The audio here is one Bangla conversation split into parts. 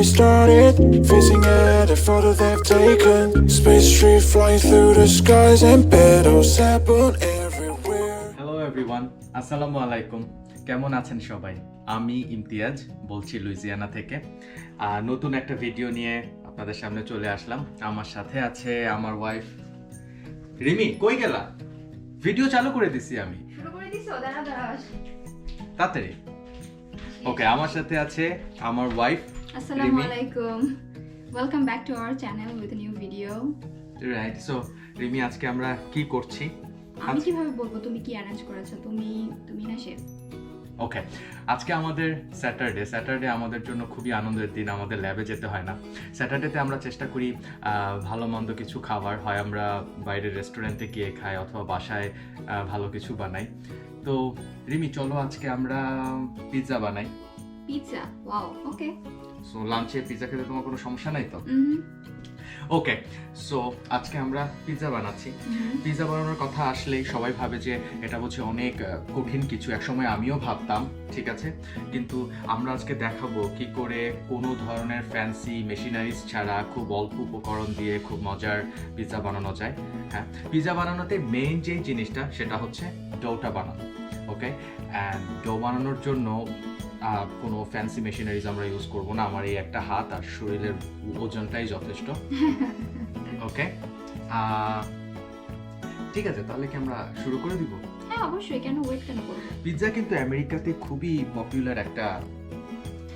started, facing every photo they've taken. Space tree flying through the skies and petals happen everywhere. Hello everyone, আসসালামু আলাইকুম। কেমন আছেন সবাই? আমি ইমতিয়াজ বলছি লুইজিয়ানা থেকে। নতুন একটা ভিডিও নিয়ে আপনাদের সামনে চলে আসলাম। আমার সাথে আছে আমার ওয়াইফ রিমি। কই গেলা? ভিডিও চালু করে দিছি আমি। শুরু করে দিছো? দাঁড়া তাড়াতাড়ি। ওকে, আমার সাথে আছে আমার ওয়াইফ আসসালামু আলাইকুম, welcome back to our channel with new video. Right, so Rimi, আজকে আমরা কি করছি? আমি কিভাবে বলবো তুমি কি অ্যারেঞ্জ করেছো? তুমি না শেফ। ওকে, আজকে আমাদের স্যাটারডে আমাদের জন্য খুবই আনন্দের দিন। আমাদের ল্যাবে যেতে হয় না। স্যাটারডেতে আমরা চেষ্টা করি ভালো মন্দ কিছু খাবার, হয় আমরা বাইরের রেস্টুরেন্টে গিয়ে খাই অথবা বাসায় ভালো কিছু বানাই। তো রিমি, চলো আজকে আমরা পিৎজা বানাই। পিৎজা? ওয়াও, ওকে। সো লাঞ্চে পিৎজা খেতে তোমার কোনো সমস্যা নাই তো? ওকে, সো আজকে আমরা পিৎজা বানাচ্ছি। পিৎজা বানানোর কথা আসলেই সবাই ভাবে যে এটা হচ্ছে অনেক কঠিন কিছু। একসময় আমিও ভাবতাম, ঠিক আছে, কিন্তু আমরা আজকে দেখাবো কি করে কোনো ধরনের ফ্যান্সি মেশিনারিজ ছাড়া খুব অল্প উপকরণ দিয়ে খুব মজার পিৎজা বানানো যায়। হ্যাঁ, পিৎজা বানানোতে মেইন যে জিনিসটা সেটা হচ্ছে ডোটা বানানো। ওকে, অ্যান্ড ডো বানানোর জন্য কোনো ফ্যান্সি মেশিনারিজ আমরা ইউজ করব না। আমার এই একটা হাত আর শরীরের ওজনটাই যথেষ্ট। ওকে, ঠিক আছে, তাহলে কি আমরা শুরু করে দিব? হ্যাঁ, অবশ্যই। কেন ওয়েট কেন করব? পিৎজা কিন্তু আমেরিকাতে খুবই পপুলার একটা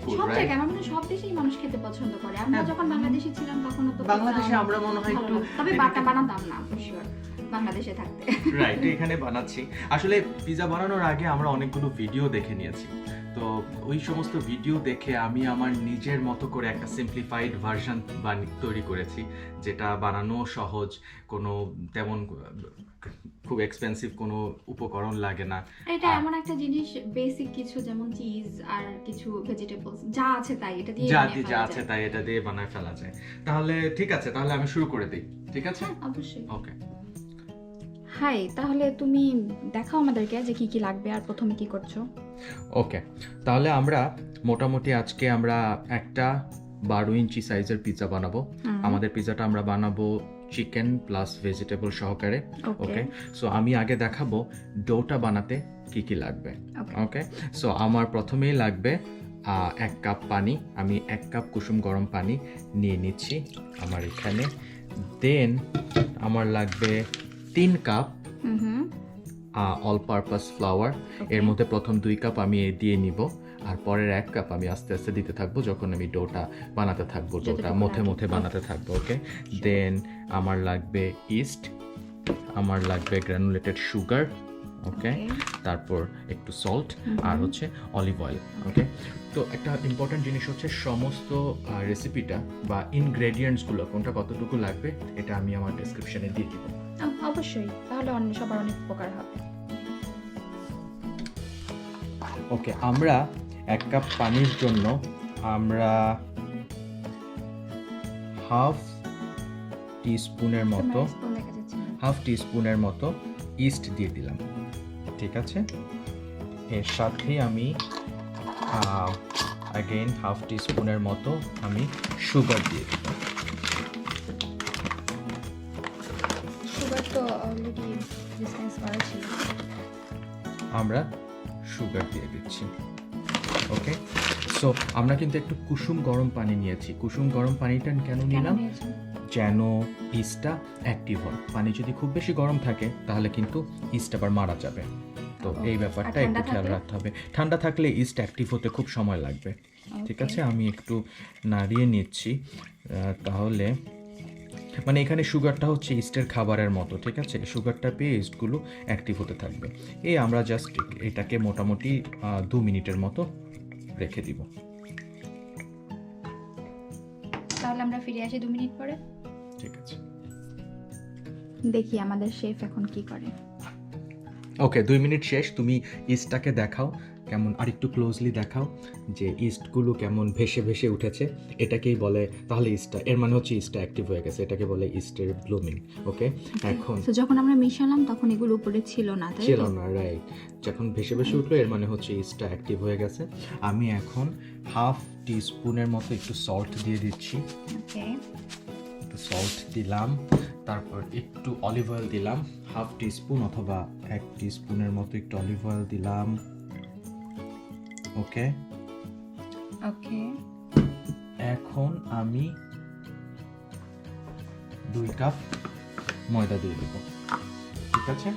ফুড, সব রাইট? জায়গায় আমার মনে হয় সব দেশেই মানুষ খেতে পছন্দ করে। আমরা যখন বাংলাদেশে ছিলাম তখন তো বাংলাদেশে আমরা মনে হয় একটু, তবে বানাতাম না শিওর বাংলাদেশে থাকতে। রাইট, এখানে বানাচ্ছি। আসলে পিৎজা বানানোর আগে আমরা অনেকগুলো ভিডিও দেখে নিয়েছি। তো ওই সমস্ত ভিডিও দেখে আমি আমার নিজের মতো করে একটা সিম্পলিফাইড ভার্সন তৈরি করেছি, যেটা বানানো সহজ, কোনো তেমন খুব এক্সপেন্সিভ কোনো উপকরণ লাগে না। এটা এমন একটা জিনিস, বেসিক কিছু যেমন চিজ আর কিছু ভেজিটেবলস যা আছে তাই এটা দিয়ে এটা দিয়ে বানায় ফেলা যায়। তাহলে ঠিক আছে, তাহলে আমি শুরু করে দিই। ঠিক আছে, অবশ্যই। ওকে। হাই, তাহলে তুমি দেখাও আমাদেরকে যে কি কি লাগবে আর প্রথমে কি করছো। ওকে, তাহলে আমরা মোটামুটি আজকে আমরা একটা 12 ইঞ্চি সাইজের পিৎজা বানাবো। আমাদের পিৎজাটা আমরা বানাবো চিকেন প্লাস ভেজিটেবল সহকারে। ওকে, সো আমি আগে দেখাবো ডোটা বানাতে কি কি লাগবে। ওকে, সো আমার প্রথমেই লাগবে 1 কাপ পানি। আমি 1 কাপ কুসুম গরম পানি নিয়ে নিচ্ছি আমার এখানে। দেন আমার লাগবে 3 কাপ অল পারপাস ফ্লাওয়ার। এর মধ্যে প্রথম 2 কাপ আমি দিয়ে নিব, আর পরের 1 কাপ আমি আস্তে আস্তে দিতে থাকবো যখন আমি ডোটা বানাতে থাকবো, ডোটা মথে বানাতে থাকবো। ওকে, দেন আমার লাগবে ইস্ট, আমার লাগবে গ্রানুলেটেড সুগার। ওকে, তারপর একটু সল্ট আর হচ্ছে অলিভ অয়েল। ওকে, তো একটা ইম্পর্টেন্ট জিনিস হচ্ছে সমস্ত রেসিপিটা বা ইনগ্রেডিয়েন্টসগুলো কোনটা কতটুকু লাগবে এটা আমি আমার ডেসক্রিপশনে দিয়ে দিব। অবশ্যই, তাহলে সবার অনেক উপকার হবে। ওকে, আমরা 1 কাপ পানির জন্য আমরা হাফ টিস্পুনের মতো ইস্ট দিয়ে দিলাম। ঠিক আছে, এর সাথে আমি अगेन হাফ টিস্পুনের মতো আমি সুগার দিয়ে দিব। সুগার তো অলরেডি ডিসপেন্স করা ছিল, আমরা সুগার দিয়ে দিচ্ছি। ওকে, সো আমরা কিন্তু একটু কুসুম গরম পানি নিয়েছি। কুসুম গরম পানিটা কেন নিলাম? যেন ইস্টটা অ্যাক্টিভ হয়। পানি যদি খুব বেশি গরম থাকে তাহলে কিন্তু ইস্ট আবার মারা যাবে। তো এই ব্যাপারটা একটু খেয়াল রাখতে হবে। ঠান্ডা থাকলে ইস্ট অ্যাক্টিভ হতে খুব সময় লাগবে। ঠিক আছে, আমি একটু নাড়িয়ে নিচ্ছি। তাহলে মানে এখানে সুগারটা হচ্ছে ইস্টের খাবারের মতো। ঠিক আছে, সুগারটা পেয়ে ইস্টগুলো অ্যাক্টিভ হতে থাকবে। এই আমরা জাস্ট এটাকে মোটামুটি 2 মিনিটের মতো রেখে দিব। তাহলে আমরা ফিরে আসি 2 মিনিট পরে। ঠিক আছে, দেখি আমাদের শেফ এখন কি করে। ওকে, 2 মিনিট শেষ। তুমি ইস্টটাকে দেখাও কেমন আরেকটু ক্লোজলি দেখাও যে ইস্টগুলো কেমন ভেসে ভেসে উঠেছে, এটাকেই বলে তাহলে ইস্টটা, এর মানে হচ্ছে ইস্টটা অ্যাক্টিভ হয়ে গেছে, এটাকে বলে ইস্টের ব্লুমিং। ওকে, এখন তো যখন আমরা মিশালাম তখন এগুলো উপরে ছিল না, তাই ছিল তো? না, রাইট, যখন ভেসে ভেসে উঠলো এর মানে হচ্ছে ইস্টটা অ্যাক্টিভ হয়ে গেছে। আমি এখন হাফ টিস্পুনের মতো একটু সল্ট দিয়ে দিচ্ছি, ওকে, একটু সল্ট দিলাম, তারপর একটু অলিভ অয়েল দিলাম, হাফ টিস্পুন অথবা 1 টিস্পুনের মতো একটু অলিভ অয়েল দিলাম। ওকে, ওকে, এখন আমি 2 কাপ ময়দা দিয়ে দেব। ঠিক আছে,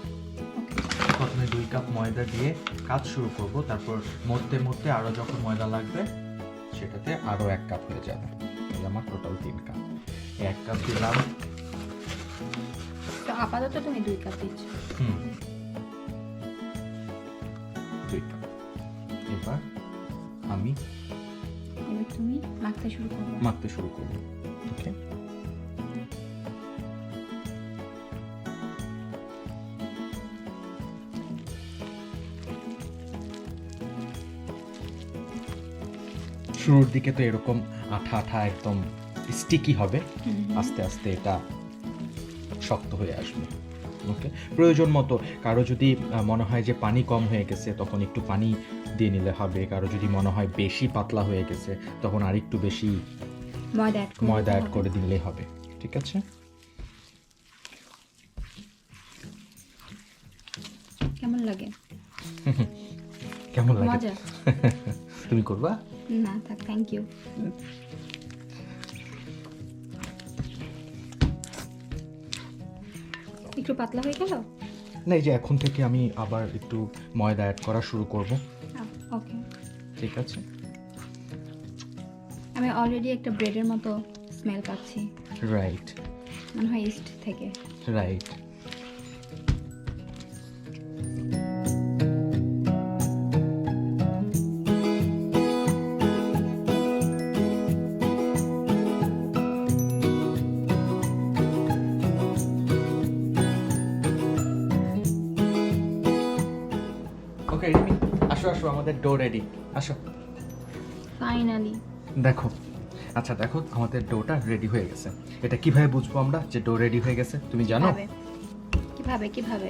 প্রথমে 2 কাপ ময়দা দিয়ে কাজ শুরু করব, তারপর মধ্যে মধ্যে আরও যখন ময়দা লাগবে সেটাতে আরও 1 কাপ হয়ে যাবে, এই আমার টোটাল 3 কাপ। 1 কাপ দিলাম। তো আপাতত তুমি 2 কাপ দিচ্ছ। 2 কাপ। এবার আমি এবার তুমি মাখতে শুরু করবে। মাখতে শুরু করব। ওকে, শুরুর দিকে তো এরকম আঠা আঠা একদম স্টিকি হবে, আস্তে আস্তে এটা শক্ত হয়ে আসবে। ওকে, প্রয়োজন মতো কারো যদি মনে হয় যে পানি কম হয়ে গেছে তখন একটু পানি দিয়ে নিলে হবে, কারো যদি মনে হয় বেশি পাতলা হয়ে গেছে তখন আর একটু বেশি ময়দা অ্যাড করে দিলেই হবে। ঠিক আছে, কেমন লাগে? কেমন লাগে? মজা? তুমি করবা? না থাক, থ্যাংক ইউ। একটু পাতলা হয়ে গেল? না, এই যে এখন থেকে আমি আবার একটু ময়দা অ্যাড করা শুরু করব। ওকে, ঠিক আছে, আমি অলরেডি একটা ব্রেডের মতো স্মেল পাচ্ছি, রাইট মনে হয় ইস্ট থেকে। রাইট। ওকে রিমি, আসো আসো, আমাদের ডো রেডি, আসো। ফাইনালি দেখো, আচ্ছা দেখো, আমাদের ডোটা রেডি হয়ে গেছে। এটা কিভাবে বুঝবো আমরা যে ডো রেডি হয়ে গেছে, তুমি জানো? কিভাবে কিভাবে?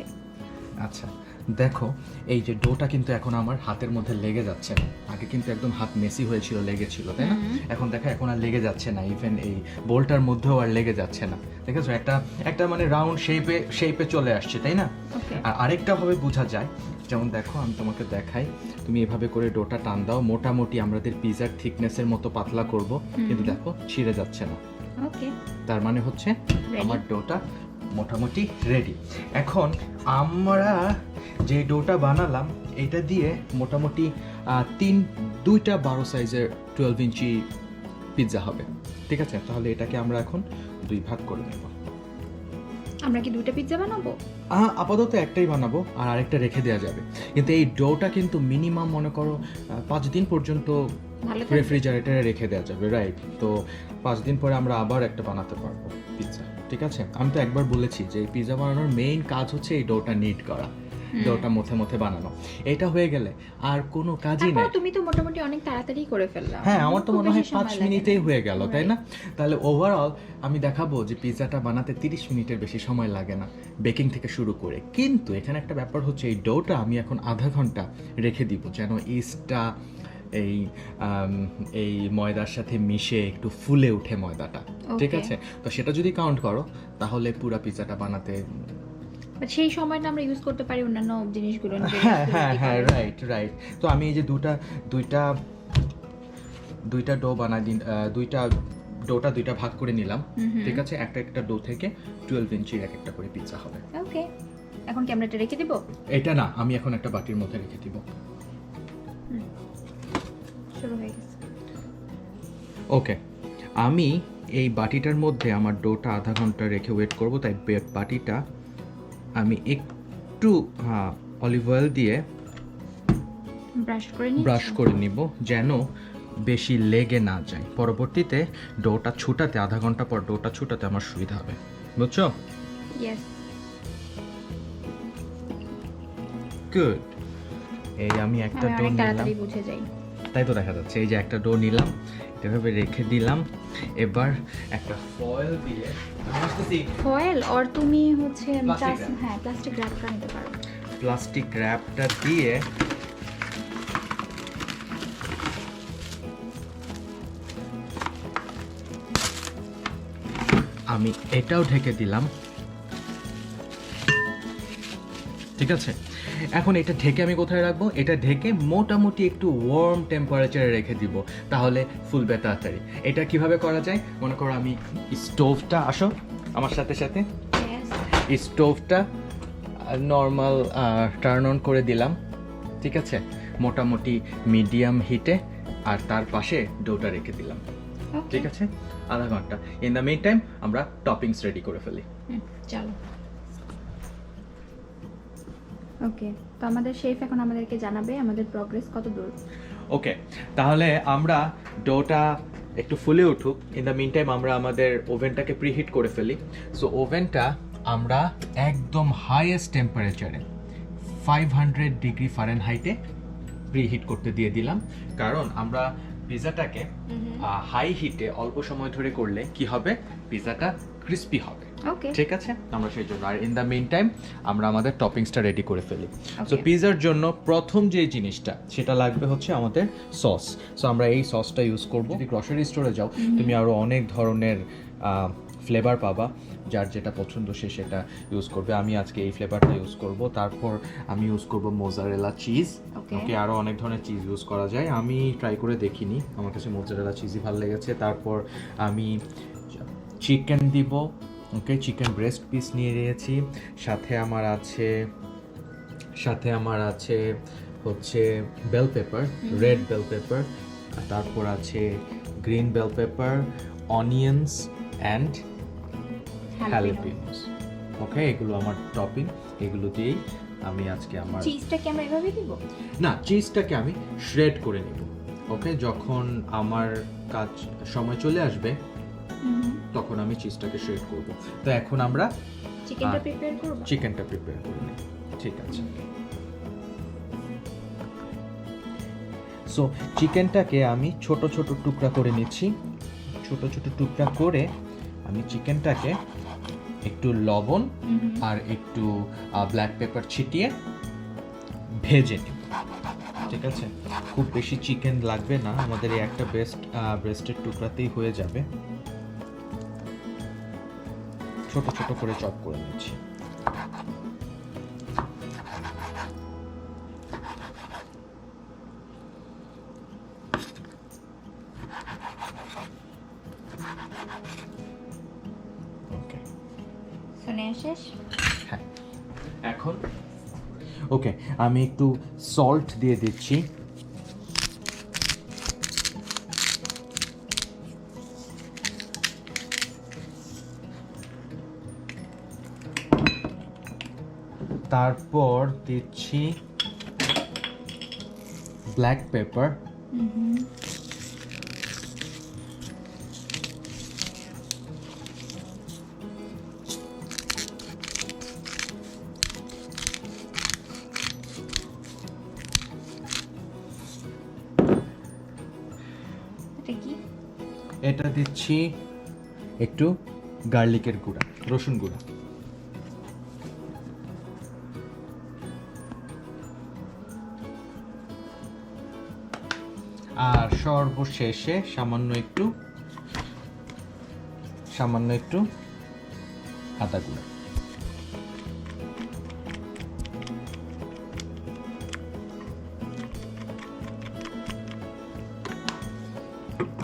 আচ্ছা দেখো, এই যে ডোটা কিন্তু এখন আমার হাতের মধ্যে লেগে যাচ্ছে না। আগে কিন্তু একদম হাত মেসি হয়েছিল, লেগেছিল, তাই না? এখন দেখো এখন আর লেগে যাচ্ছে না, ইভেন এই বোলটার মধ্যেও আর লেগে যাচ্ছে না। দেখেছো, একটা একটা মানে রাউন্ড শেপে চলে আসছে, তাই না? আর আরেকটা ভাবে বোঝা যায়, যেমন দেখো আমি তোমাকে দেখাই, তুমি এভাবে করে ডোটা টান দাও, মোটামুটি আমাদের পিজার থিকনেসের মতো পাতলা করব, কিন্তু দেখো ছিঁড়ে যাচ্ছে না। ওকে, তার মানে হচ্ছে আমার ডোটা মোটামুটি রেডি। এখন আমরা যে ডোটা বানালাম এটা দিয়ে মোটামুটি 2টা 12 সাইজের 12 ইঞ্চি পিৎজা হবে। ঠিক আছে, তাহলে এটাকে আমরা এখন 2 ভাগ করে নেব। আমরা কি 2টা পিৎজা বানাবো? আপাতত একটাই বানাবো, আর আরেকটা রেখে দেওয়া যাবে। কিন্তু এই ডোটা কিন্তু মিনিমাম মনে করো 5 দিন পর্যন্ত রেফ্রিজারেটরে রেখে দেওয়া যাবে, রাইট? তো 5 দিন পরে আমরা আবার একটা বানাতে পারবো পিৎজা। ঠিক আছে, আমি তো একবার বলেছি যে পিৎজা বানানোর মেইন কাজ হচ্ছে এই ডোটা নিট করা, ডোটা মথে মথে বানানো। এটা হয়ে গেলে আর কোনো কাজই নাই। তুমি তো মোটামুটি অনেক তাড়াতাড়ি করে ফেললা। হ্যাঁ, আমার তো মনে হয় 5 মিনিটেই হয়ে গেল, তাই না? তাহলে ওভারঅল আমি দেখাবো যে পিৎজাটা বানাতে 30 মিনিটের বেশি সময় লাগে না, বেকিং থেকে শুরু করে। কিন্তু এখানে একটা ব্যাপার হচ্ছে, এই ডোটা আমি এখন আধা ঘন্টা রেখে দিব, যেন ইস্টটা এই ময়দার সাথে মিশে একটু ফুলে উঠে ময়দাটা। ঠিক আছে, তো সেটা যদি কাউন্ট করো তাহলে পুরো পিৎজাটা বানাতে সেই সময়টা আমরা ইউজ করতে পারি অন্যান্য জিনিসগুলো। হ্যাঁ হ্যাঁ হ্যাঁ, রাইট রাইট। তো আমি এই যে দুইটা ডো বানাই দিন, ডোটা 2টা ভাগ করে নিলাম। ঠিক আছে, একটা ডো থেকে 12 ইঞ্চির একটা করে পিৎজা হবে। ওকে, এখন কি আমরা এটা রেখে দিব? এটা না, আমি এখন একটা বাটির মধ্যে রেখে দিব। শুরু হয়ে গেছে। ওকে, আমি এই বাটিটার মধ্যে আমার ডোটা আধা ঘন্টা রেখে ওয়েট করব, তাই বাটিটা আমি একটু অলিভ অয়েল দিয়ে ব্রাশ করে নিব, যেন বেশি লেগে না যায়। পরবর্তীতে ডোটা ছুটাতে, আধা ঘন্টা পর ডোটা ছুটাতে আমার সুবিধা হবে, বুঝছো? Yes, good. এই আমি একটা আমি ডো অনেক নিলাম, তাড়াতাড়ি বুঝে যাই। তাই তো দেখা যাচ্ছে। এই যে একটা ডো নিলাম, এভাবে রেখে দিলাম। এবার একটা ফয়েল দিয়ে ফয়েল আর তুমি হচ্ছে Plastic wrap। হ্যাঁ প্লাস্টিক র্যাপটা নিতে পারো। প্লাস্টিক র্যাপটা দিয়ে আমি এটাও ঢেকে দিলাম, ঠিক আছে। এখন এটা ঢেকে আমি কোথায় রাখবো? এটা ঢেকে মোটামুটি একটু ওয়ার্ম টেম্পারেচারে রেখে দিব, তাহলে ফুলবে তাড়াতাড়ি। এটা কিভাবে করা যায়? মনে করো আমি স্টোভটা, আসো আমার সাথে সাথে, স্টোভটা নর্মাল টার্ন অন করে দিলাম, ঠিক আছে, মোটামুটি মিডিয়াম হিটে, আর তার পাশে ডোটা রেখে দিলাম, ঠিক আছে, আধা ঘন্টা। ইন দ্য মিন টাইম আমরা টপিংস রেডি করে ফেলি। চলো। ওকে, তো আমাদের শেফ এখন আমাদেরকে জানাবে আমাদের প্রগ্রেস কত দূর। ওকে, তাহলে আমরা ডোটা একটু ফুলে উঠুক, ইন দ্য মিন টাইম আমরা আমাদের ওভেনটাকে প্রিহিট করে ফেলি। সো ওভেনটা আমরা একদম হাইয়েস্ট টেম্পারেচারে 500 ডিগ্রি ফারেনহাইটে প্রিহিট করতে দিয়ে দিলাম, কারণ আমরা পিজাটাকে হাই হিটে অল্প সময় ধরে করলে কি হবে, পিজাটা ক্রিস্পি হবে, ওকে ঠিক আছে। আমরা সেই জন্য, আর ইন দ্য মেইন টাইম আমরা আমাদের টপিংসটা রেডি করে ফেলি। So Okay. পিজার জন্য প্রথম যে জিনিসটা সেটা লাগবে হচ্ছে আমাদের সস। সো আমরা এই সসটা ইউজ করব। যদি গ্রসারি স্টোরে যাও তুমি আরো অনেক ধরনের ফ্লেভার পাবা, যার যেটা পছন্দ সে সেটা ইউজ করবে। আমি আজকে এই ফ্লেভারটা ইউজ করব। তারপর আমি ইউজ করব মোজারেলা চিজ। Okay. ওকে, আরো অনেক ধরনের চিজ ইউজ করা যায়, আমি ট্রাই করে দেখিনি, আমার কাছে মোজারেলা চিজই ভালো লেগেছে। তারপর আমি চিকেন দিব, ওকে, চিকেন ব্রেস্ট পিস নিয়ে নিয়েছি। সাথে আমার আছে হচ্ছে bell pepper, red bell pepper, তারপর আছে green bell pepper, onions and jalapenos. Okay, এগুলো আমার টপিং, এগুলো দিয়েই আমি আজকে আমার চিজটাকে আমরা এভাবে দিব। না, চিজটাকে আমি শ্রেড করে নিব। ওকে, যখন আমার কাজ সময় চলে আসবে তখন আমি চিজটাকে শ্রেড করব। তো এখন আমরা চিকেনটা প্রিপেয়ার করব। চিকেনটা প্রিপেয়ার করে নিই, ঠিক আছে। সো চিকেনটাকে আমি ছোট ছোট টুকরা করে নিচ্ছি। ছোট ছোট টুকরা করে আমি চিকেনটাকে একটু লবণ আর একটু ব্ল্যাক পেপার ছিটিয়ে ভেজে নিব, ঠিক আছে। খুব বেশি চিকেন লাগবে না, আমাদের এই একটা ব্রেস্টের টুকরাতেই হয়ে যাবে। ছোট ছোট করে চপ করে নিচ্ছি। ওকে, শুনে শেষ। হ্যাঁ, এখন ওকে আমি একটু সল্ট দিয়ে দিচ্ছি। তারপর দিচ্ছি ব্ল্যাক পেপার, এটা কি? এটা দিচ্ছি একটু গার্লিকের গুঁড়া, রসুন গুঁড়া। আর সর্বশেষে সামান্য একটু আদা গুঁড়া।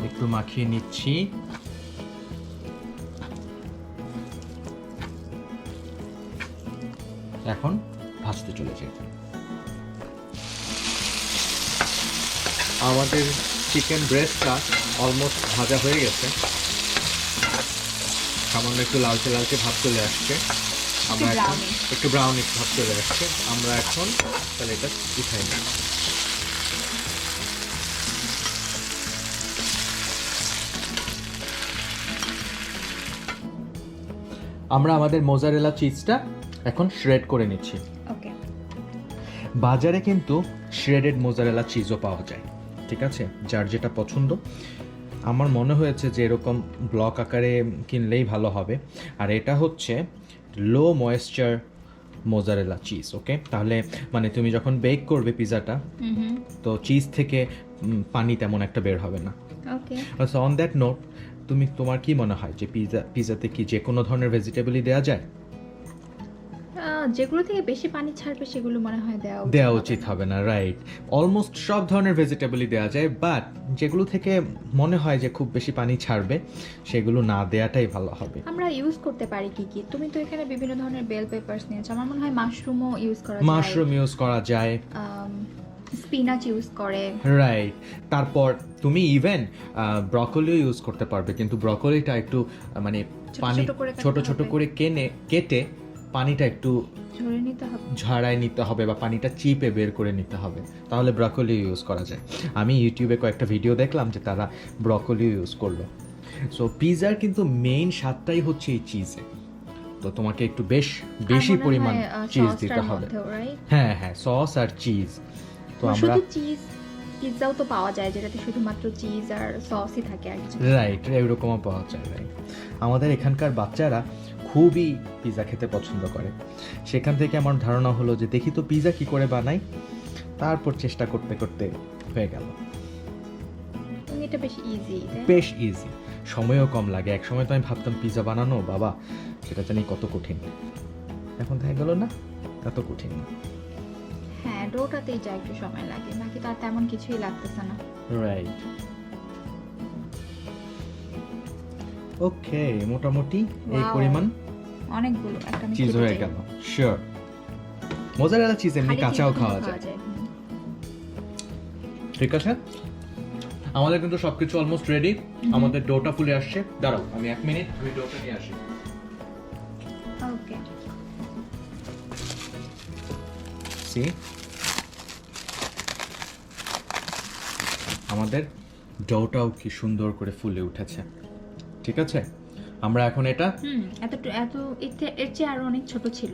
একটু মাখিয়ে নিচ্ছি। এখন ভাজতে চলে যাই। আমাদের চিকেন ব্রেস্টটা অলমোস্ট ভাজা হয়ে গেছে, সামান্য একটু লালচে লালচে ভাব চলে আসছে, আমরা এখন একটু ব্রাউনিশ ভাব চলে আসছে। আমরা এখন তাহলে এটা উঠাই নিই। আমরা আমাদের মোজারেলা চিজটা এখন শ্রেড করে নিচ্ছি। ওকে, বাজারে কিন্তু শ্রেডেড মোজারেলা চিজও পাওয়া যায়, ঠিক আছে, যার যেটা পছন্দ। আমার মনে হয়েছে যে এরকম ব্লক আকারে কিনলেই ভালো হবে। আর এটা হচ্ছে লো ময়েশ্চার মোজারেলা চিজ, ওকে? তাহলে মানে তুমি যখন বেক করবে পিৎজাটা, তো চিজ থেকে পানি তেমন একটা বের হবে না। ওকে, সো অন দ্যাট নোট, তোমার কি মনে হয় যে পিৎজাতে কি যে কোনো ধরনের ভেজিটেবলই দেওয়া যায়? যেগুলো থেকে বেশি পানি ছাড়বে সেগুলো মনে হয় দেওয়া উচিত হবে না, রাইট? অলমোস্ট সব ধরনের ভেজিটেবলই দেওয়া যায়, বাট যেগুলো থেকে মনে হয় যে খুব বেশি পানি ছাড়বে সেগুলো না দেওয়াটাই ভালো হবে। আমরা ইউজ করতে পারি কি কি? তুমি তো এখানে বিভিন্ন ধরনের বেল পেপারস নিয়েছো, আমার মনে হয় মাশরুমও ইউজ করা যায়। মাশরুম ইউজ করা যায়, স্পিনাচ ইউজ করে, রাইট। তারপর তুমি ইভেন ব্রকলিও ইউজ করতে পারবে, কিন্তু ব্রকলিটা একটু মানে পানি ছোট ছোট করে কেটে পানিটা একটু ঝরে নিতে হবে, ঝাড়াই নিতে হবে বা পানিটা চিপে বের করে নিতে হবে, তাহলে ব্রকলি ইউজ করা যায়। আমি ইউটিউবে কয়েকটা ভিডিও দেখলাম যে তারা ব্রকলি ইউজ করলো। সো পিৎজার কিন্তু মেইন স্বাদটাই হচ্ছে এই চিজে, তো তোমাকে একটু বেশি পরিমাণ চিজ দিতে হবে। হ্যাঁ হ্যাঁ, সস আর চিজ। তো আমরা শুধু চিজ পিৎজাও তো পাওয়া যায় যেটাতে শুধুমাত্র চিজ আর সসই থাকে, আর কিছু। রাইট, এরকমও পাওয়া যায়, রাইট। আমাদের এখানকার বাচ্চারা খুবই পিৎজা খেতে পছন্দ করে, সেখান থেকে আমার ধারণা হলো যে দেখি তো পিৎজা কি করে বানাই, তারপর চেষ্টা করতে করতে হয়ে গেল। এটা বেশ ইজি, সময়ও কম লাগে। এক সময় তো আমি ভাবতাম পিৎজা বানানো বাবা সেটা জানি কত কঠিন, এখন দেখা গেল না এত কঠিন না। হ্যাঁ, ডোটাতেই যা একটু সময় লাগে, বাকি তার তেমন কিছুই লাগতেছে না। রাইট, ওকে, মোটামুটি এই পরিমাণ অনেকগুলো একটা চিজ হয়ে গেল। শিওর, মোজারেলা চিজ এমনি কাঁচাও খাওয়া যায়। ঠিক আছে, আমাদের কিন্তু সবকিছু অলমোস্ট রেডি। আমাদের ডোটা ফুলে আসছে। দাঁড়াও আমি 1 মিনিট ডোটা নিয়ে আসি। ওকে, সি আমাদের ডোটাও কি সুন্দর করে ফুলে উঠেছে। ঠিক আছে, আমরা এখন এটা এত এর চেয়ে আরো অনেক ছোট ছিল।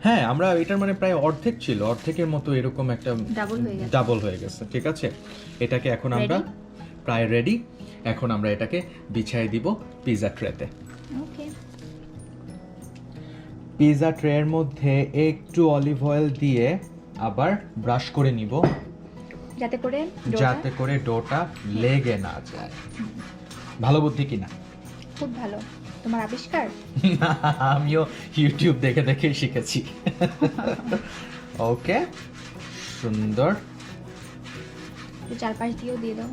হ্যাঁ, আমরা এটার মানে প্রায় অর্ধেক ছিল, অর্ধেকের মতো এরকম একটা ডাবল হয়ে গেছে। ঠিক আছে, এটাকে এখন আমরা প্রায় রেডি। এখন আমরা এটাকে বিছিয়ে দিব পিৎজা ট্রেতে। ওকে, পিৎজা ট্রের মধ্যে একটু অলিভ অয়েল দিয়ে আবার ব্রাশ করে নিব, যাতে করে ডোটা লেগে না যায়। ভালো বুদ্ধি কিনা? খুব ভালো, তোমার আবিষ্কার। আমিও ইউটিউব দেখে দেখে শিখেছি। ওকে, সুন্দর। চারপাশ দিয়েও দিয়ে দাও।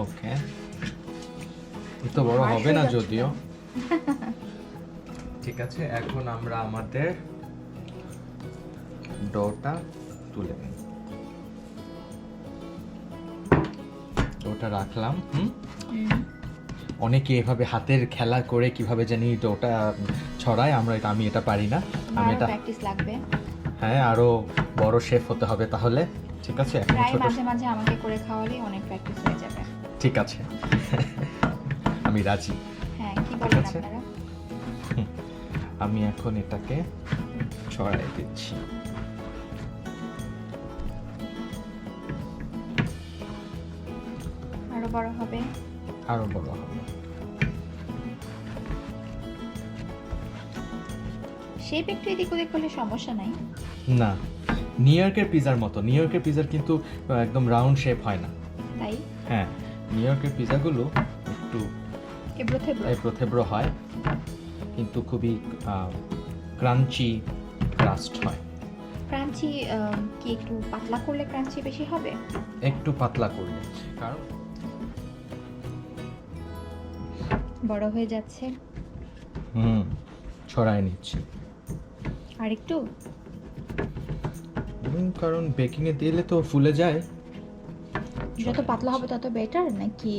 ওকে, এত বড় হবে না যদিও। ঠিক আছে, এখন আমরা আমাদের ডোটা তুলে নিই। ডোটা রাখলাম। অনেকে এভাবে হাতের খেলা করে কিভাবে জানি ডোটা ছড়ায়, আমি এটা পারি না। আমি এটা প্র্যাকটিস লাগবে। হ্যাঁ, আরো বড় শেফ হতে হবে তাহলে। ঠিক আছে, এখন ছোট মাঝে মাঝে আমাকে করে খাওয়ালে অনেক প্র্যাকটিস হয়ে যাবে। ঠিক আছে, আমি রাজি। হ্যাঁ, কি বলেন আপনারা? আমি এখন এটাকে ছড়াই দিচ্ছি। আরো বড় হবে। শেপ একটু এদিক ওদিক করলে সমস্যা নাই। না, নিউ ইয়র্কের পিৎজার মতো। নিউ ইয়র্কের পিৎজার কিন্তু একদম রাউন্ড শেপ হয় না, তাই? হ্যাঁ, নিউ ইয়র্কের পিৎজাগুলো একটু এবড়ো হয়, কিন্তু খুবই ক্রাঞ্চি ক্রাস্ট হয়। ক্রাঞ্চি কি একটু পাতলা করলে ক্রাঞ্চি বেশি হবে? একটু পাতলা করলে, কারণ বড় হয়ে যাচ্ছে। ছড়াই নিচ্ছি আর একটু, কারণ বেকিং এ দিলে তো ফুলে যায়। যত পাতলা হবে তত বেটার নাকি?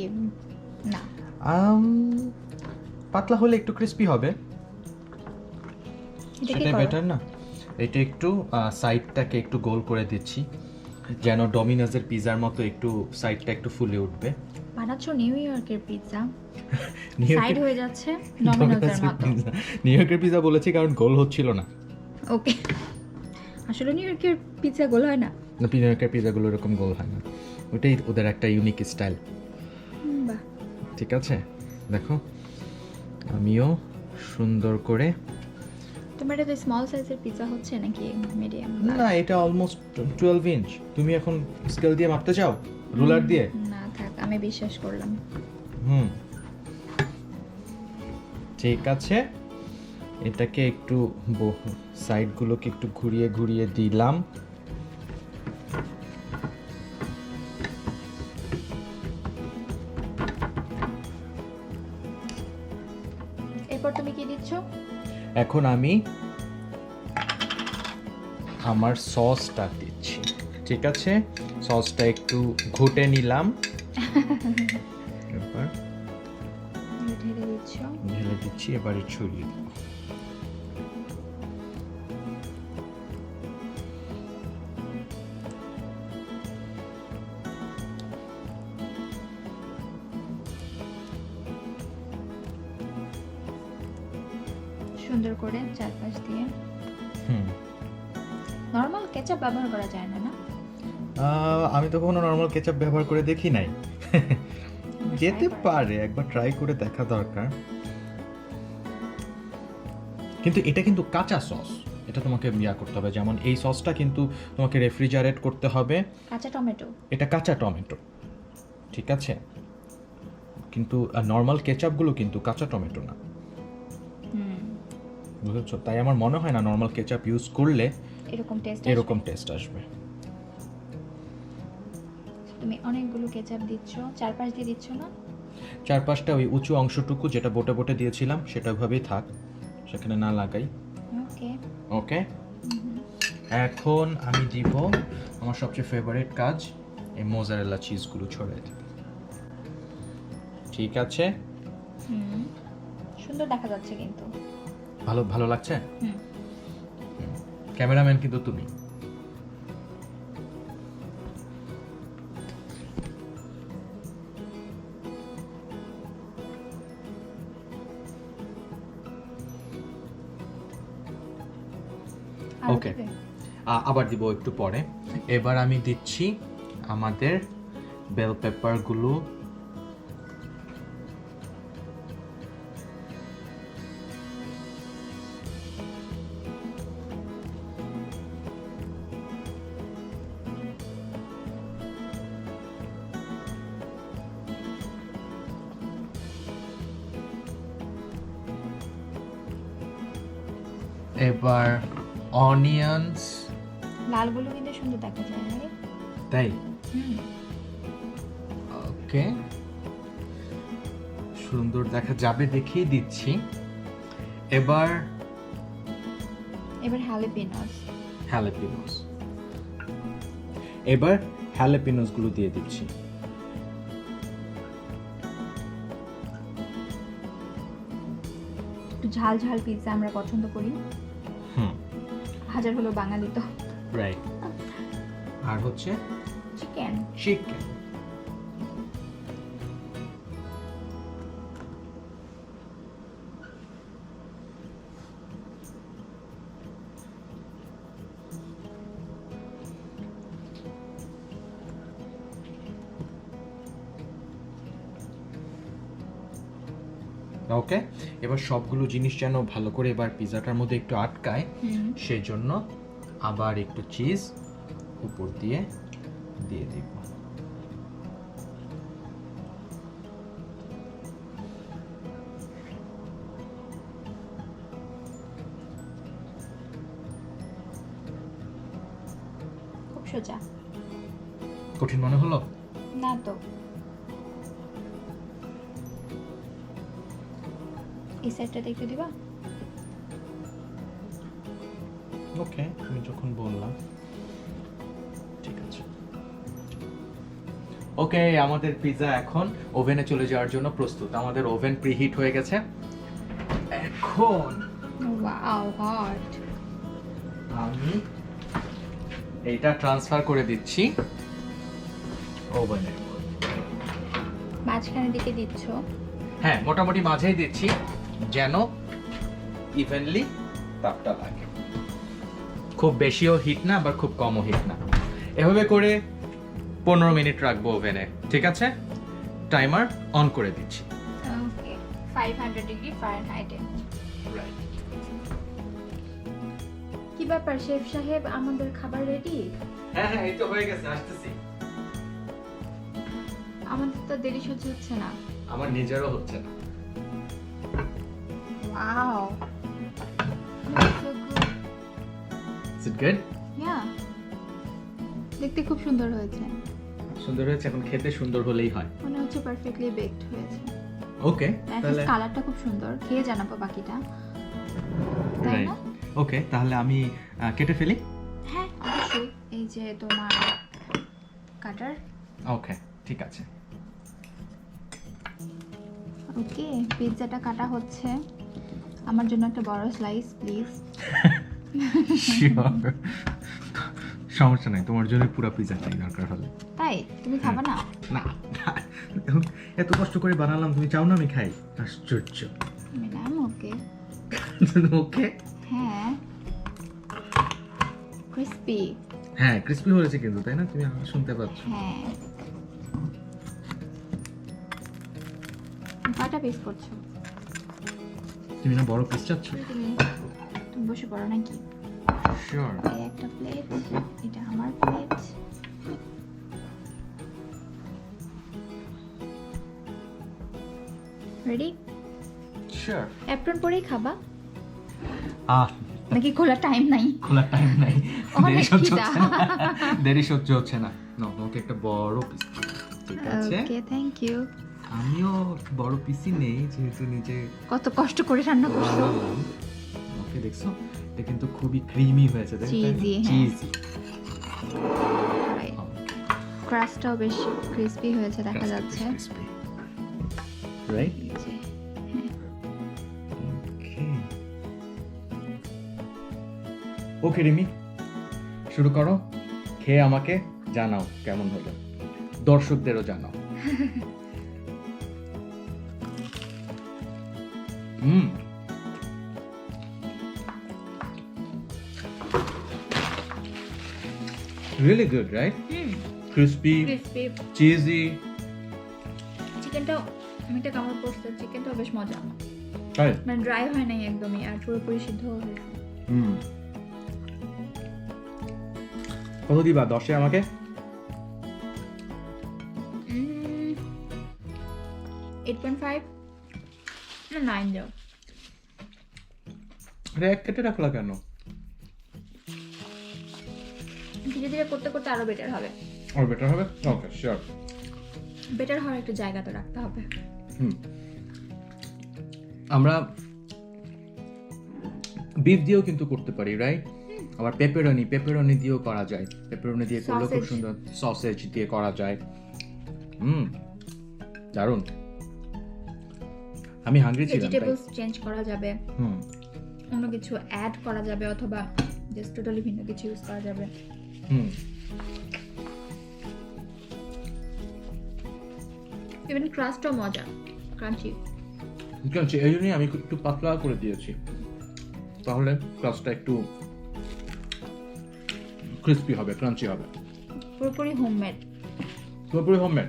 না, পাতলা হলে একটু ক্রিস্পি হবে, সেটাই বেটার না? এটা একটু সাইডটাকে একটু গোল করে দিচ্ছি, যেন ডমিনোজের পিৎজার মতো একটু সাইডটা একটু ফুলে উঠবে। বানাচ্ছো নিউ ইয়র্কের পিৎজা, সাইড হয়ে যাচ্ছে ডমিনোজের মতো। নিউ ইয়র্কের পিৎজা বলেছি কারণ গোল হচ্ছিল না। ওকে, আসলে নিউ ইয়র্কের পিৎজা গোল হয় না। নিউ ইয়র্কের পিজাগুলো এরকম গোল হয় না, ওইটাই ওদের একটা ইউনিক স্টাইল। বাহ, ঠিক আছে, দেখো আমিও সুন্দর করে, তোমার এটা স্মল সাইজের পিৎজা হচ্ছে নাকি মিডিয়াম? না এটা অলমোস্ট 12 ইঞ্চ। তুমি এখন স্কেল দিয়ে মাপতে চাও, রুলার দিয়ে? না থাক, আমি বিশ্বাস করলাম। হুম, ঠিক আছে, এটাকে একটু সাইডগুলোকে একটু ঘুরিয়ে ঘুরিয়ে দিলাম। এরপর তুমি কি দিচ্ছ? এখন আমি আমার সসটা দিচ্ছি। ঠিক আছে, সসটা একটু ঘুটে নিলাম, এবার ঢেলে দিচ্ছ। ঢেলে দিচ্ছি, এবারে ছড়িয়ে দেব। সুন্দর করে চারপাশ দিয়ে। হুম, নরমাল কেচাপ ব্যবহার করা যায় না, না? আমি তো কোনো নর্মাল কেচাপ ব্যবহার করে দেখি নাই। যেতে পারে, একবার ট্রাই করে দেখা দরকার। কিন্তু এটা কিন্তু কাঁচা সস, এটা তোমাকে ইয়া করতে হবে। যেমন এই সসটা কিন্তু তোমাকে রেফ্রিজারেট করতে হবে। কাঁচা টমেটো। এটা কাঁচা টমেটো, ঠিক আছে, কিন্তু নর্মাল কেচাপগুলো কিন্তু কাঁচা টমেটো না, বুঝেছো? তাই আমার মনে হয় না নর্মাল কেচাপ ইউজ করলে এরকম টেস্ট টেস্ট আসবে। তুমি অনেকগুলো কেচাপ দিচ্ছ, চারপাশ দিয়ে দিচ্ছ না? চারপাশটা ওই উঁচু অংশটুকু যেটা বোটে বোটে দিয়েছিলাম সেটা ভাবেই থাক, সেখানে না লাগাই। ওকে ওকে, এখন আমি দিব আমার সবচেয়ে ফেভারিট কাজ, এই মোজারেলা চিজগুলো ছড়িয়ে দিব। ঠিক আছে, সুন্দর দেখা যাচ্ছে কিন্তু। ভালো ভালো লাগছে? হুম। ক্যামেরাম্যান কিন্তু তুমি। আরো ওকে, দিবে? আবার দিব একটু পরে। এবার আমি দিচ্ছি আমাদের বেল পেপারগুলো। এবার অনিয়ন্স। লালগুলো কিন্তু সুন্দর দেখা যায়, না? তাই? হুম। ওকে, সুন্দর দেখা যাবে দেখেই দিচ্ছি। এবার হ্যালাপিনোস। হ্যালাপিনোস, এবার হ্যালাপিনোস গুলো দিয়ে দিচ্ছি। একটু ঝাল ঝাল পিৎজা আমরা পছন্দ করি, হুম, হাজার হলো বাঙালি তো। রাইট। আর হচ্ছে চিকেন। চিকেন। ওকে, এবার সবগুলো জিনিস যেন ভালো করে এবার পিজাটার মধ্যে একটু আটকায়, সেই জন্য আবার একটু চিজ উপর দিয়ে দিয়ে দিব। খুব সোজা। কঠিন মনে হলো? না তো। এই সাইডটাতে একটু দিবা? ওকে, তুমি যখন বললাম, ঠিক আছে। ওকে, আমাদের পিৎজা এখন ওভেনে চলে যাওয়ার জন্য প্রস্তুত। আমাদের ওভেন প্রিহিট হয়ে গেছে। এখন ওয়াও, হট। আমি এইটা ট্রান্সফার করে দিচ্ছি ওভেনে। মাঝখানের দিকে দিচ্ছ? হ্যাঁ, মোটামুটি মাঝেই দিচ্ছি যেন ইভেনলি তাপটা লাগে। খুব বেশিও হিট না, আবার খুব কমও হিট না। এভাবে করে 15 মিনিট রাখবো ওভেনে, ঠিক আছে? টাইমার অন করে দিচ্ছি। ওকে 500 ডিগ্রি ফারেনহাইটে। কি ব্যাপার শেফ সাহেব, আমাদের খাবার রেডি? হ্যাঁ হ্যাঁ, এই তো হয়ে গেছে, আসতেছি। আমাদের তো দেরি সহ্য হচ্ছে না। আমার নিজেরও হচ্ছে না। Wow so good. Is it good? Yeah, দেখতে খুব সুন্দর হয়েছে। সুন্দর হয়েছে, এখন খেতে সুন্দর হলেই হয়। মনে হচ্ছে পারফেক্টলি বেকড হয়েছে। ওকে, তাহলে কালারটা খুব সুন্দর, খেয়ে জানাবো বাকিটা, তাই রাইট। না? ওকে, তাহলে আমি কেটে ফেলি। হ্যাঁ অবশ্যই, এই যে তোমার কাটার। ওকে, ঠিক আছে। ওকে, পিৎজাটা কাটা হচ্ছে। আমার জন্য একটা বড় স্লাইস প্লিজ। শিওর, সমস্যা নাই, তোমার জন্য পুরো পিৎজা চাই দরকার হলে। তাই তুমি খাবে না? না, এত কষ্ট করে বানালাম, তুমি চাও না আমি খাই? আশ্চর্য। Ma'am okay. ওকে, হ্যাঁ ক্রিস্পি। হ্যাঁ ক্রিস্পি হয়েছে কিন্তু, তাই না? তুমি শুনতে পাচ্ছ? হ্যাঁ, কয়টা পিস করছো তুমি না বড় পিস চাচ্ছ? তুমি? তুমি বসে পড়ো নাকি? শিওর। এই একটা প্লেট, এটা আমার প্লেট। রেডি? শিওর। অ্যাপ্রন পরেই খাবা আহ, নাকি খোলা টাইম নাই? খোলা টাইম নাই, অনেক দেরি সহ্য খিদা। হচ্ছে না, দেরি সহ্য হচ্ছে না। না, তোমাকে একটা বড় পিস, ঠিক আছে? Okay thank you. আমিও বড় পিসই নেই, যেহেতু নিজে কত কষ্ট করে রান্না করছো। বানালাম। ওকে, দেখছো এটা কিন্তু খুবই ক্রিমি হয়েছে, Cheesy, হ্যাঁ। চিজি। ক্রাস্টটাও বেশ ক্রিস্পি হয়েছে দেখা যাচ্ছে। রাইট? এই যে, ওকে রিমি, শুরু করো। খেয়ে আমাকে জানাও কেমন হলো, দর্শকদেরও জানাও। হুম, really good, right? Crispy, crispy. cheesy. চিকেনটাও, আমি একটা কামড় পড়ছে, চিকেনটাও বেশ মজা, Right? মানে ড্রাই হয় নাই একদমই, আর পুরোপুরি সিদ্ধ হয়েছে। হুম। কত দিবা 10-এ আমাকে? 8.5 না 9 দাও। আরে এক কেটে রাখলা কেন? ধীরে ধীরে করতে করতে আরো বেটার হবে। আর বেটার হবে? ওকে, শিওর। বেটার হওয়ার একটা জায়গা তো রাখতে হবে। হুম। আমরা বিফ দিয়েও কিন্তু করতে পারি, রাইট? আবার পেপারনি দিয়েও করা যায়। পেপারনি দিয়ে করলে খুব Sausage. সুন্দর, সসেজ দিয়ে করা যায়। হুম, দারুণ। আমি হাঙ্গ্রি ছিলাম, তাই। ভেজিটেবলস চেঞ্জ করা যাবে, হুম, অন্য কিছু অ্যাড করা যাবে, অথবা জাস্ট টোটালি ভিন্ন কিছু ইউজ করা যাবে। হুম। ইভেন ক্রাস্টও মজা, ক্রাঞ্চি। ঠিক আছে, এই জন্যই আমি একটু পাতলা করে দিয়েছি, তাহলে ক্রাস্টটা একটু ক্রিস্পি হবে, ক্রাঞ্চি হবে। পুরোপুরি হোমমেড। পুরোপুরি হোমমেড।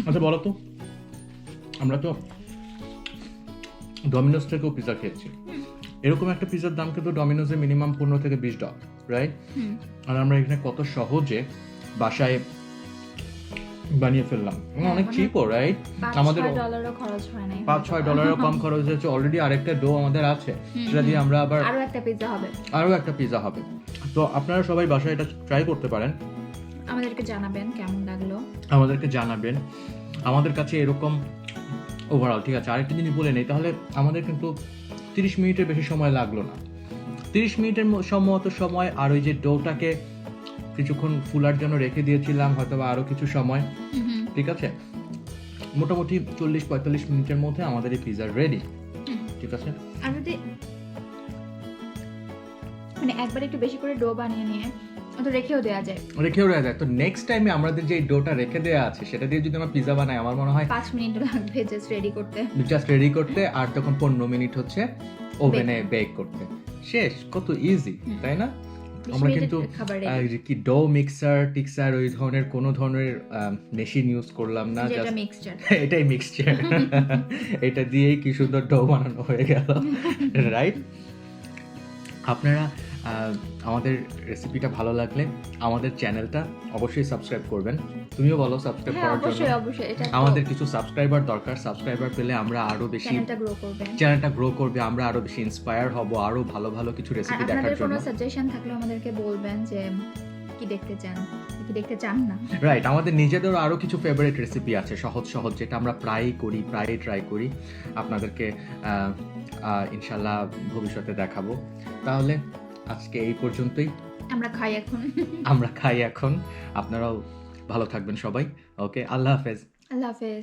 আচ্ছা বলো তো, আমরা তো ডমিনোস থেকেও পিৎজা খেয়েছি, এরকম একটা পিৎজার দাম কিন্তু ডমিনোসে মিনিমাম $15 থেকে $20, রাইট? আর আমরা এখানে কত সহজে বাসায় বানিয়ে ফেললাম, অনেক মানে চিপও, রাইট? আমাদের $5-6 খরচ হয় নাই। $5-6 কম খরচ হয়েছে, অলরেডি আরেকটা ডো আমাদের আছে, সেটা দিয়ে আমরা আবার আরো একটা পিৎজা হবে। আরো একটা পিৎজা হবে। তো আপনারা সবাই বাসায় এটা ট্রাই করতে পারেন, আমাদেরকে জানাবেন কেমন লাগলো। আমাদেরকে জানাবেন। আমাদের কাছে এরকম ওভারঅল, ঠিক আছে, আরেকটা জিনিস বলে নেই, তাহলে আমাদের কিন্তু 30 মিনিটের বেশি সময় লাগলো না। 30 মিনিটের সম্ভবত সময়, আর ওই যে ডোটাকে কিছুক্ষণ ফুলার জন্য রেখে দিয়েছিলাম, হয়তো বা আরো কিছু সময়, ঠিক আছে, মোটামুটি 40-45 মিনিটের মধ্যে আমাদের এই পিৎজা রেডি, ঠিক আছে? আর যদি মানে একবার একটু বেশি করে ডো বানিয়ে নিয়ে তো রেখেও দেওয়া যায়, রেখেও দেওয়া যায়। তো নেক্সট টাইমে আমাদের যে ডোটা রেখে দেওয়া আছে সেটা দিয়ে যদি আমরা পিৎজা বানাই, আমার মনে হয় 5 মিনিট লাগবে জাস্ট রেডি করতে। জাস্ট রেডি করতে, আর তখন 15 মিনিট হচ্ছে ওভেনে বেক করতে, শেষ। কত ইজি, তাই না? আমরা minute কিন্তু খাবার ready। কি ডো মিক্সার টিক্সার ওই ধরনের কোনো ধরনের মেশিন ইউজ করলাম না, যেটা জাস্ট মিক্সচার। এটাই মিক্সচার। এটা দিয়েই কি সুন্দর ডো বানানো হয়ে গেল, রাইট? আপনারা আমাদের রেসিপিটা ভালো লাগলে আমাদের চ্যানেলটা অবশ্যই সাবস্ক্রাইব করবেন। তুমিও বলো সাবস্ক্রাইব হ্যাঁ করার জন্য। অবশ্যই এটা তো আমাদের কিছু সাবস্ক্রাইবার দরকার, সাবস্ক্রাইবার পেলে আমরা আরো বেশি চ্যানেলটা গ্রো করবে। চ্যানেলটা গ্রো করবে, আমরা আরো বেশি ইন্সপায়ার হব আরো ভালো ভালো কিছু আর রেসিপি দেখার আপনাদের জন্য। কোনো সাজেশন থাকলে আমাদেরকে বলবেন যে কি দেখতে চান, কি দেখতে চান না। রাইট, আমাদের নিজেদেরও আরো কিছু ফেভারিট রেসিপি আছে সহজ সহজ, যেটা আমরা প্রায়ই করি, প্রায়ই ট্রাই করি, আপনাদেরকে ইনশাল্লাহ ভবিষ্যতে দেখাবো। তাহলে আজকে এই পর্যন্তই, আমরা খাই এখন। আমরা খাই এখন। আপনারাও ভালো থাকবেন সবাই। ওকে, আল্লাহ হাফেজ। আল্লাহ হাফেজ।